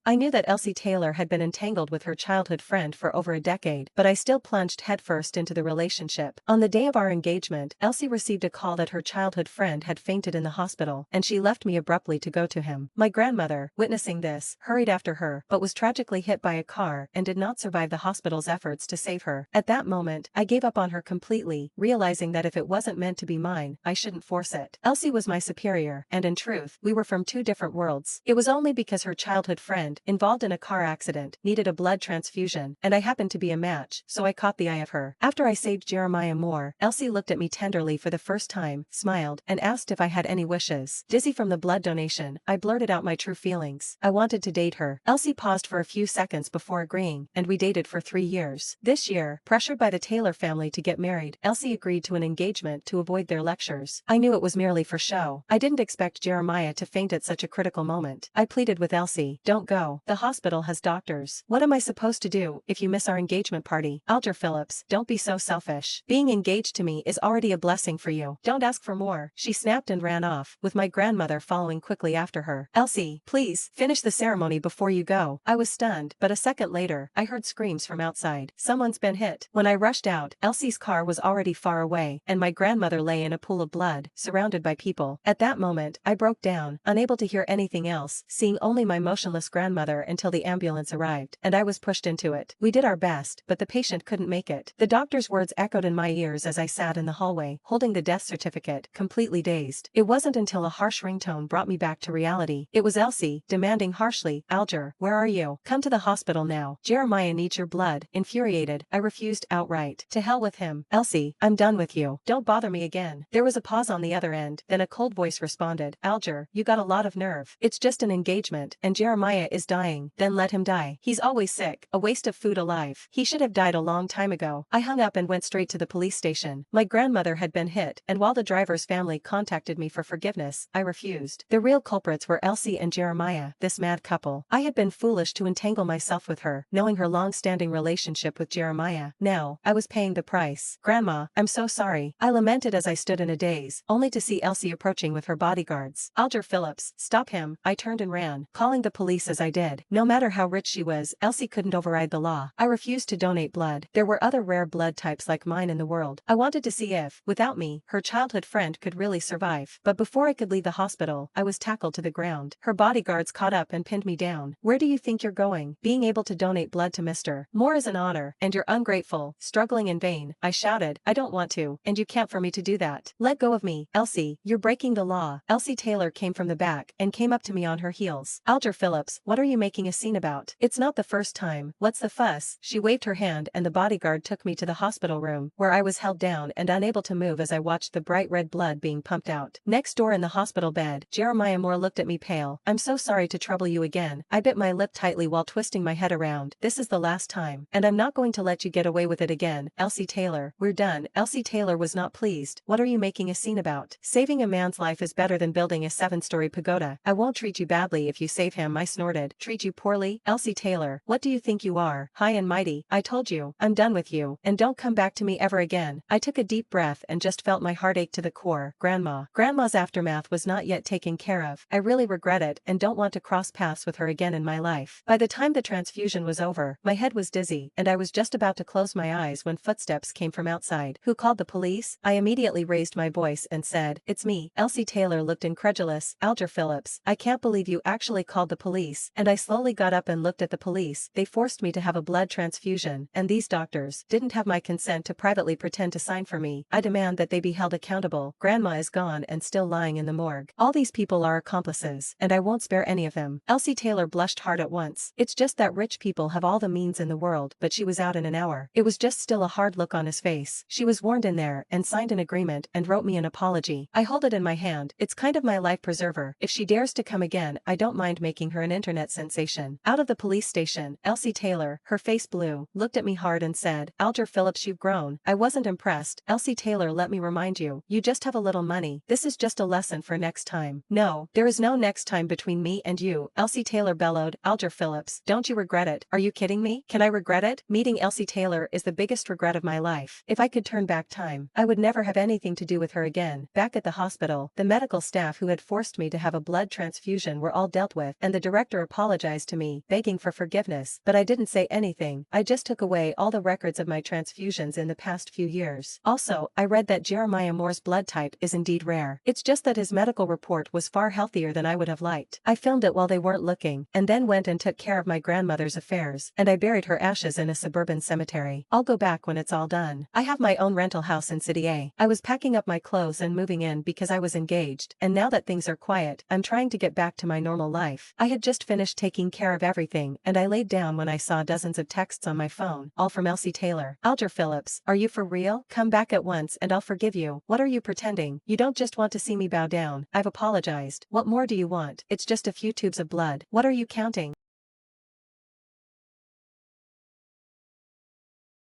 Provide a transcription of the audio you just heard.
I knew that Elsie Taylor had been entangled with her childhood friend for over a decade, but I still plunged headfirst into the relationship. On the day of our engagement, Elsie received a call that her childhood friend had fainted in the hospital, and she left me abruptly to go to him. My grandmother, witnessing this, hurried after her, but was tragically hit by a car and did not survive the hospital's efforts to save her. At that moment, I gave up on her completely, realizing that if it wasn't meant to be mine, I shouldn't force it. Elsie was my superior, and in truth, we were from two different worlds. It was only because her childhood friend, involved in a car accident, needed a blood transfusion, and I happened to be a match, so I caught the eye of her. After I saved Jeremiah Moore, Elsie looked at me tenderly for the first time, smiled, and asked if I had any wishes. Dizzy from the blood donation, I blurted out my true feelings. I wanted to date her. Elsie paused for a few seconds before agreeing, and we dated for 3 years. This year, pressured by the Taylor family to get married, Elsie agreed to an engagement to avoid their lectures. I knew it was merely for show. I didn't expect Jeremiah to faint at such a critical moment. I pleaded with Elsie, "Don't go. The hospital has doctors. What am I supposed to do if you miss our engagement party? Alger Phillips, don't be so selfish. Being engaged to me is already a blessing for you. Don't ask for more." She snapped and ran off, with my grandmother following quickly after her. "Elsie, please, finish the ceremony before you go." I was stunned, but a second later, I heard screams from outside. "Someone's been hit." When I rushed out, Elsie's car was already far away, and my grandmother lay in a pool of blood, surrounded by people. At that moment, I broke down, unable to hear anything else, seeing only my motionless grandmother until the ambulance arrived, and I was pushed into it. We did our best, but the patient couldn't make it. The doctor's words echoed in my ears as I sat in the hallway, holding the death certificate, completely dazed. It wasn't until a harsh ringtone brought me back to reality. It was Elsie, demanding harshly, "Alger, where are you? Come to the hospital now. Jeremiah needs your blood." Infuriated, I refused outright. "To hell with him. Elsie, I'm done with you. Don't bother me again." There was a pause on the other end, then a cold voice responded, "Alger, you got a lot of nerve. It's just an engagement, and Jeremiah is dying. Then let him die. He's always sick, a waste of food alive. He should have died a long time ago." I hung up and went straight to the police station. My grandmother had been hit, and while the driver's family contacted me for forgiveness, I refused. The real culprits were Elsie and Jeremiah, this mad couple. I had been foolish to entangle myself with her, knowing her long-standing relationship with Jeremiah. Now, I was paying the price. "Grandma, I'm so sorry," I lamented as I stood in a daze, only to see Elsie approaching with her bodyguards. "Alger Phillips, stop him." I turned and ran, calling the police as I did. No matter how rich she was, Elsie couldn't override the law. I refused to donate blood. There were other rare blood types like mine in the world. I wanted to see if, without me, her childhood friend could really survive. But before I could leave the hospital, I was tackled to the ground. Her bodyguards caught up and pinned me down. "Where do you think you're going? Being able to donate blood to Mr. Moore is an honor, and you're ungrateful." Struggling in vain, I shouted, "I don't want to, and you can't for me to do that. Let go of me. Elsie, you're breaking the law." Elsie Taylor came from the back and came up to me on her heels. "Alger Phillips, what are you making a scene about? It's not the first time. What's the fuss?" She waved her hand and the bodyguard took me to the hospital room, where I was held down and unable to move as I watched the bright red blood being pumped out. Next door in the hospital bed, Jeremiah Moore looked at me pale. "I'm so sorry to trouble you again." I bit my lip tightly while twisting my head around. "This is the last time, and I'm not going to let you get away with it again. Elsie Taylor, we're done." Elsie Taylor was not pleased. "What are you making a scene about? Saving a man's life is better than building a 7-story pagoda." "I won't treat you badly if you save him," I snorted. "Treat you poorly? Elsie Taylor, what do you think you are? High and mighty? I told you, I'm done with you, and don't come back to me ever again." I took a deep breath and just felt my heart ache to the core. Grandma's aftermath was not yet taken care of. I really regret it and don't want to cross paths with her again in my life. By the time the transfusion was over, my head was dizzy, and I was just about to close my eyes when footsteps came from outside. "Who called the police?" I immediately raised my voice and said, "It's me." Elsie Taylor looked incredulous. "Alger Phillips, I can't believe you actually called the police." And I slowly got up and looked at the police. "They forced me to have a blood transfusion, and these doctors didn't have my consent to privately pretend to sign for me. I demand that they be held accountable." Grandma is gone and still lying in the morgue. All these people are accomplices, and I won't spare any of them. Elsie Taylor blushed hard at once. "It's just that rich people have all the means in the world, but she was out in an hour." It was just still a hard look on his face. "She was warned in there and signed an agreement and wrote me an apology." I hold it in my hand. "It's kind of my life preserver. If she dares to come again, I don't mind making her an internet sensation." Out of the police station, Elsie Taylor, her face blue, looked at me hard and said, "Alger Phillips, you've grown." I wasn't impressed. "Elsie Taylor, let me remind you, you just have a little money. This is just a lesson for next time." "No, there is no next time between me and you," Elsie Taylor bellowed. "Alger Phillips, don't you regret it? Are you kidding me? Can I regret it? Meeting Elsie Taylor is the biggest regret of my life. If I could turn back time, I would never have anything to do with her again." Back at the hospital, the medical staff who had forced me to have a blood transfusion were all dealt with, and the director apologized apologized to me, begging for forgiveness, but I didn't say anything. I just took away all the records of my transfusions in the past few years. Also, I read that Jeremiah Moore's blood type is indeed rare. It's just that his medical report was far healthier than I would have liked. I filmed it while they weren't looking, and then went and took care of my grandmother's affairs, and I buried her ashes in a suburban cemetery. I'll go back when it's all done. I have my own rental house in City A. I was packing up my clothes and moving in because I was engaged, and now that things are quiet, I'm trying to get back to my normal life. I had just finished taking care of everything, and I laid down when I saw dozens of texts on my phone, all from Elsie Taylor. Alger Phillips, are you for real? Come back at once and I'll forgive you. What are you pretending? You don't just want to see me bow down. I've apologized. What more do you want? It's just a few tubes of blood. What are you counting?